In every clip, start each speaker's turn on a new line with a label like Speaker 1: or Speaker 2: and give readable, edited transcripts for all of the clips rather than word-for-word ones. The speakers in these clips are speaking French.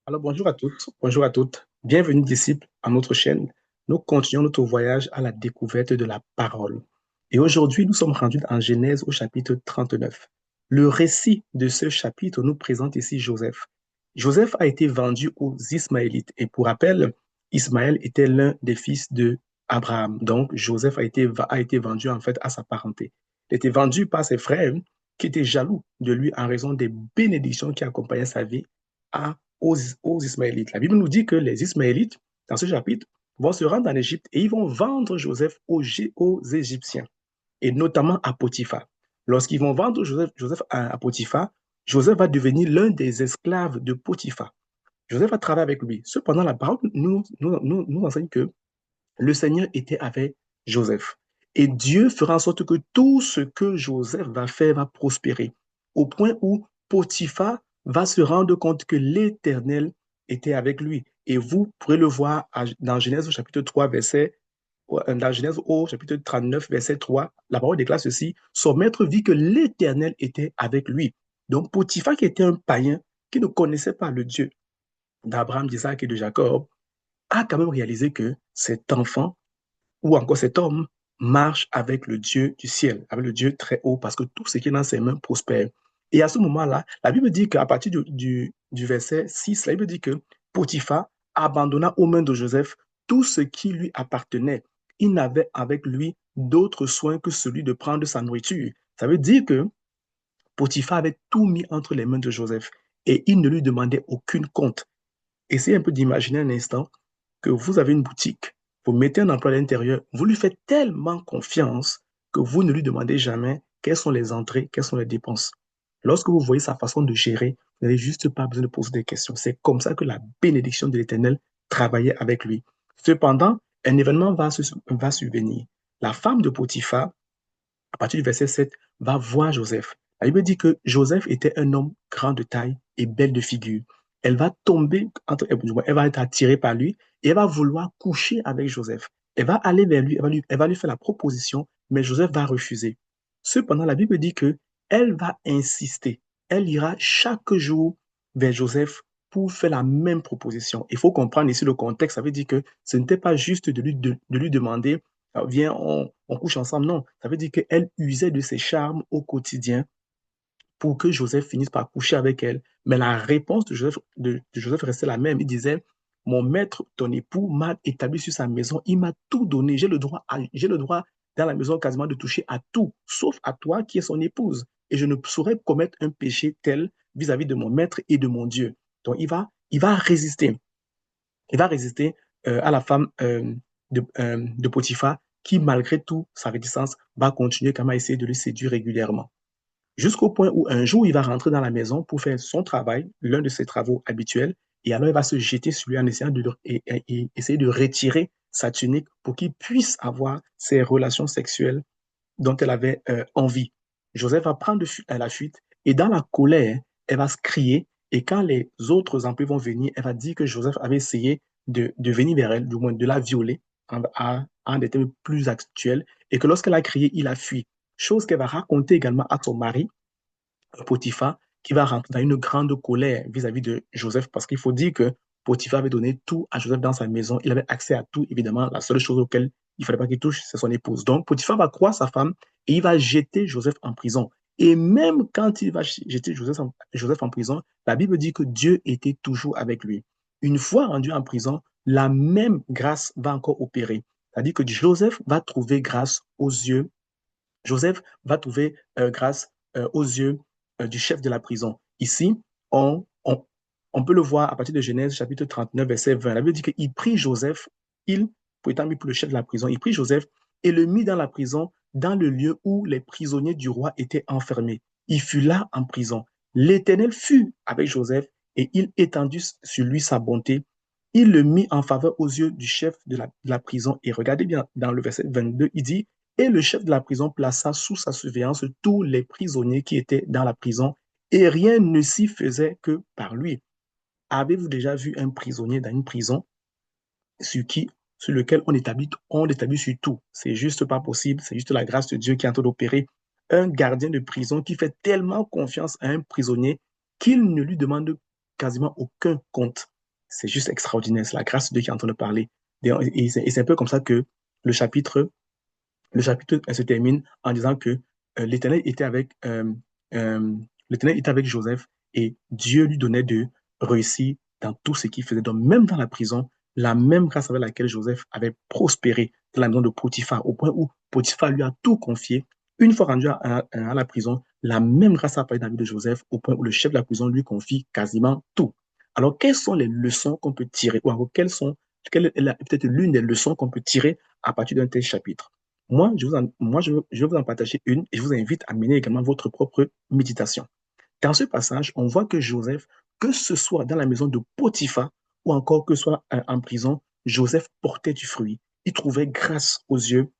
Speaker 1: Alors bonjour à toutes, bonjour à toutes. Bienvenue disciples à notre chaîne. Nous continuons notre voyage à la découverte de la parole. Et aujourd'hui, nous sommes rendus en Genèse au chapitre 39. Le récit de ce chapitre nous présente ici Joseph. Joseph a été vendu aux Ismaélites. Et pour rappel, Ismaël était l'un des fils de Abraham. Donc Joseph a été vendu en fait à sa parenté. Il a été vendu par ses frères qui étaient jaloux de lui en raison des bénédictions qui accompagnaient sa vie à aux Ismaélites. La Bible nous dit que les Ismaélites, dans ce chapitre, vont se rendre en Égypte et ils vont vendre Joseph aux Égyptiens, et notamment à Potiphar. Lorsqu'ils vont vendre Joseph à Potiphar, Joseph va devenir l'un des esclaves de Potiphar. Joseph va travailler avec lui. Cependant, la parole nous enseigne que le Seigneur était avec Joseph. Et Dieu fera en sorte que tout ce que Joseph va faire va prospérer, au point où Potiphar va se rendre compte que l'Éternel était avec lui. Et vous pourrez le voir dans Genèse au chapitre 3, dans Genèse au chapitre 39, verset 3. La parole déclare ceci: son maître vit que l'Éternel était avec lui. Donc Potiphar, qui était un païen, qui ne connaissait pas le Dieu d'Abraham, d'Isaac et de Jacob, a quand même réalisé que cet enfant ou encore cet homme marche avec le Dieu du ciel, avec le Dieu très haut, parce que tout ce qui est dans ses mains prospère. Et à ce moment-là, la Bible dit qu'à partir du verset 6, la Bible dit que Potiphar abandonna aux mains de Joseph tout ce qui lui appartenait. Il n'avait avec lui d'autre soin que celui de prendre sa nourriture. Ça veut dire que Potiphar avait tout mis entre les mains de Joseph et il ne lui demandait aucune compte. Essayez un peu d'imaginer un instant que vous avez une boutique, vous mettez un emploi à l'intérieur, vous lui faites tellement confiance que vous ne lui demandez jamais quelles sont les entrées, quelles sont les dépenses. Lorsque vous voyez sa façon de gérer, vous n'avez juste pas besoin de poser des questions. C'est comme ça que la bénédiction de l'Éternel travaillait avec lui. Cependant, un événement va survenir. La femme de Potiphar, à partir du verset 7, va voir Joseph. La Bible dit que Joseph était un homme grand de taille et belle de figure. Elle va tomber, elle va être attirée par lui et elle va vouloir coucher avec Joseph. Elle va aller vers lui, elle va lui faire la proposition, mais Joseph va refuser. Cependant, la Bible dit que elle va insister. Elle ira chaque jour vers Joseph pour faire la même proposition. Il faut comprendre ici le contexte. Ça veut dire que ce n'était pas juste de lui demander: viens, on couche ensemble. Non, ça veut dire qu'elle usait de ses charmes au quotidien pour que Joseph finisse par coucher avec elle. Mais la réponse de Joseph restait la même. Il disait: mon maître, ton époux, m'a établi sur sa maison. Il m'a tout donné. J'ai le droit dans la maison quasiment de toucher à tout, sauf à toi qui es son épouse. Et je ne saurais commettre un péché tel vis-à-vis de mon maître et de mon Dieu. Donc il va résister. Il va résister à la femme de Potiphar, qui, malgré tout sa réticence, va continuer quand même à essayer de le séduire régulièrement. Jusqu'au point où un jour, il va rentrer dans la maison pour faire son travail, l'un de ses travaux habituels, et alors il va se jeter sur lui en essayant et essayer de retirer sa tunique pour qu'il puisse avoir ses relations sexuelles dont elle avait envie. Joseph va prendre la fuite et dans la colère, elle va se crier, et quand les autres employés vont venir, elle va dire que Joseph avait essayé de venir vers elle, du moins de la violer en des termes plus actuels, et que lorsqu'elle a crié, il a fui. Chose qu'elle va raconter également à son mari, Potiphar, qui va rentrer dans une grande colère vis-à-vis de Joseph, parce qu'il faut dire que Potiphar avait donné tout à Joseph dans sa maison. Il avait accès à tout, évidemment. La seule chose auquel il ne fallait pas qu'il touche, c'est son épouse. Donc, Potiphar va croire sa femme et il va jeter Joseph en prison. Et même quand il va jeter Joseph en prison, la Bible dit que Dieu était toujours avec lui. Une fois rendu en prison, la même grâce va encore opérer. C'est-à-dire que Joseph va trouver grâce aux yeux du chef de la prison. Ici, on peut le voir à partir de Genèse chapitre 39, verset 20. La Bible dit qu'il prit Joseph, pour étant mis pour le chef de la prison, il prit Joseph et le mit dans la prison, dans le lieu où les prisonniers du roi étaient enfermés. Il fut là en prison. L'Éternel fut avec Joseph et il étendit sur lui sa bonté. Il le mit en faveur aux yeux du chef de la prison. Et regardez bien, dans le verset 22, il dit: et le chef de la prison plaça sous sa surveillance tous les prisonniers qui étaient dans la prison, et rien ne s'y faisait que par lui. Avez-vous déjà vu un prisonnier dans une prison sur lequel on établit sur tout? C'est juste pas possible, c'est juste la grâce de Dieu qui est en train d'opérer. Un gardien de prison qui fait tellement confiance à un prisonnier qu'il ne lui demande quasiment aucun compte. C'est juste extraordinaire. C'est la grâce de Dieu qui est en train de parler. Et c'est un peu comme ça que le chapitre, le chapitre se termine en disant que l'Éternel était euh, l'Éternel était avec Joseph et Dieu lui donnait de réussir dans tout ce qu'il faisait. Donc, même dans la prison, la même grâce avec laquelle Joseph avait prospéré dans la maison de Potiphar, au point où Potiphar lui a tout confié. Une fois rendu à la prison, la même grâce a apparu dans la vie de Joseph, au point où le chef de la prison lui confie quasiment tout. Alors, quelles sont les leçons qu'on peut tirer, ou alors quelle est peut-être l'une des leçons qu'on peut tirer à partir d'un tel chapitre? Je vais vous en partager une et je vous invite à mener également votre propre méditation. Dans ce passage, on voit que Joseph, que ce soit dans la maison de Potiphar ou encore que ce soit en prison, Joseph portait du fruit. Il trouvait grâce aux yeux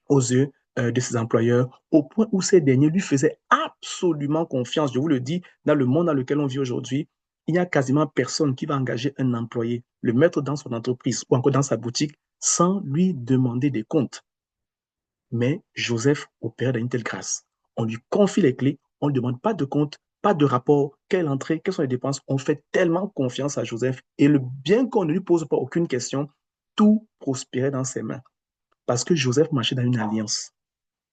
Speaker 1: de ses employeurs, au point où ces derniers lui faisaient absolument confiance. Je vous le dis, dans le monde dans lequel on vit aujourd'hui, il n'y a quasiment personne qui va engager un employé, le mettre dans son entreprise ou encore dans sa boutique sans lui demander des comptes. Mais Joseph opère d'une telle grâce. On lui confie les clés, on ne demande pas de compte, pas de rapport, quelle entrée, quelles sont les dépenses. On fait tellement confiance à Joseph et bien qu'on ne lui pose pas aucune question, tout prospérait dans ses mains. Parce que Joseph marchait dans une alliance.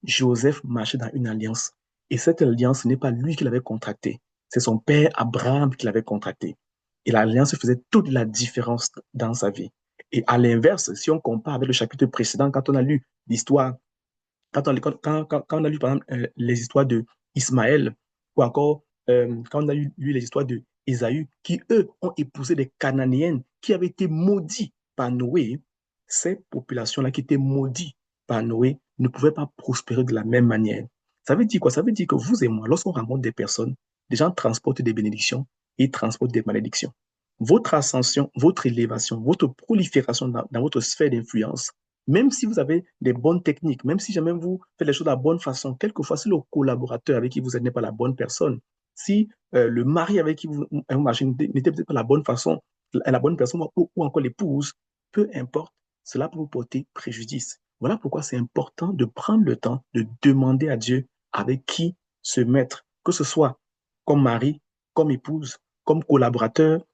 Speaker 1: Joseph marchait dans une alliance. Et cette alliance, ce n'est pas lui qui l'avait contractée. C'est son père Abraham qui l'avait contractée. Et l'alliance faisait toute la différence dans sa vie. Et à l'inverse, si on compare avec le chapitre précédent, quand on a lu l'histoire quand on a lu, par exemple, les histoires de Ismaël, ou encore quand on a lu les histoires de Ésaü, qui, eux, ont épousé des Cananéennes qui avaient été maudits par Noé, ces populations-là qui étaient maudites par Noé ne pouvaient pas prospérer de la même manière. Ça veut dire quoi? Ça veut dire que vous et moi, lorsqu'on rencontre des personnes, des gens transportent des bénédictions et transportent des malédictions. Votre ascension, votre élévation, votre prolifération dans votre sphère d'influence, même si vous avez des bonnes techniques, même si jamais vous faites les choses de la bonne façon, quelquefois, si le collaborateur avec qui vous êtes n'est pas la bonne personne, si le mari avec qui vous marchez n'était peut-être pas la bonne façon, la bonne personne ou encore l'épouse, peu importe, cela peut vous porter préjudice. Voilà pourquoi c'est important de prendre le temps de demander à Dieu avec qui se mettre, que ce soit comme mari, comme épouse, comme collaborateur,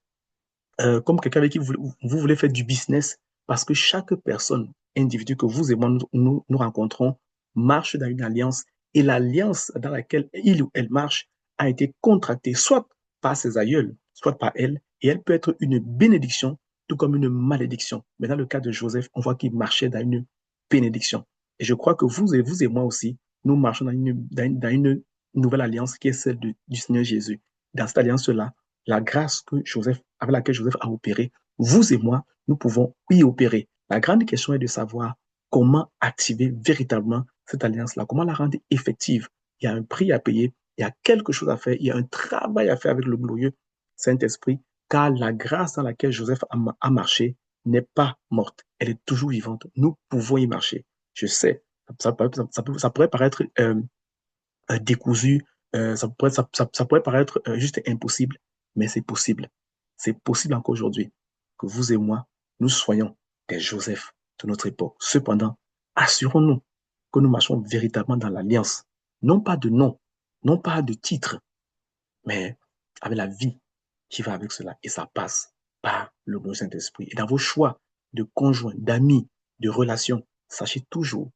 Speaker 1: comme quelqu'un avec qui vous voulez faire du business, parce que chaque personne, individu que vous et moi nous rencontrons, marche dans une alliance et l'alliance dans laquelle il ou elle marche a été contractée soit par ses aïeuls, soit par elle, et elle peut être une bénédiction, tout comme une malédiction. Mais dans le cas de Joseph, on voit qu'il marchait dans une bénédiction. Et je crois que vous et moi aussi, nous marchons dans une nouvelle alliance qui est celle du Seigneur Jésus. Dans cette alliance-là, la grâce avec laquelle Joseph a opéré, vous et moi, nous pouvons y opérer. La grande question est de savoir comment activer véritablement cette alliance-là, comment la rendre effective. Il y a un prix à payer, il y a quelque chose à faire, il y a un travail à faire avec le glorieux Saint-Esprit, car la grâce dans laquelle Joseph a marché n'est pas morte, elle est toujours vivante. Nous pouvons y marcher. Je sais, ça pourrait paraître décousu, ça pourrait paraître juste impossible, mais c'est possible. C'est possible encore aujourd'hui que vous et moi, nous soyons des Joseph de notre époque. Cependant, assurons-nous que nous marchons véritablement dans l'alliance, non pas de nom, non pas de titre, mais avec la vie qui va avec cela. Et ça passe par le bon Saint-Esprit. Et dans vos choix de conjoints, d'amis, de relations, sachez toujours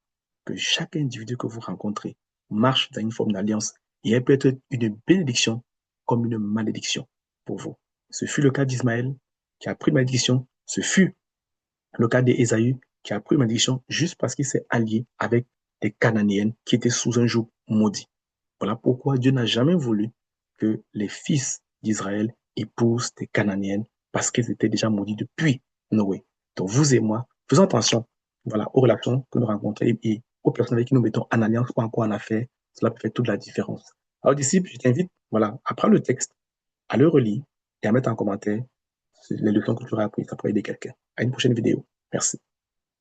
Speaker 1: que chaque individu que vous rencontrez marche dans une forme d'alliance et elle peut être une bénédiction comme une malédiction pour vous. Ce fut le cas d'Ismaël qui a pris une malédiction. Ce fut le cas d'Ésaü qui a pris une malédiction juste parce qu'il s'est allié avec des Cananéennes qui étaient sous un joug maudit. Voilà pourquoi Dieu n'a jamais voulu que les fils d'Israël épousent des Cananéennes parce qu'ils étaient déjà maudits depuis Noé. Donc vous et moi, faisons attention voilà, aux relations que nous rencontrons et aux personnes avec qui nous mettons en alliance ou encore en affaires. Cela peut faire toute la différence. Alors disciples, je t'invite voilà, à prendre le texte, à le relire et à mettre en commentaire les leçons que tu auras apprises. Ça pourrait aider quelqu'un. À une prochaine vidéo. Merci.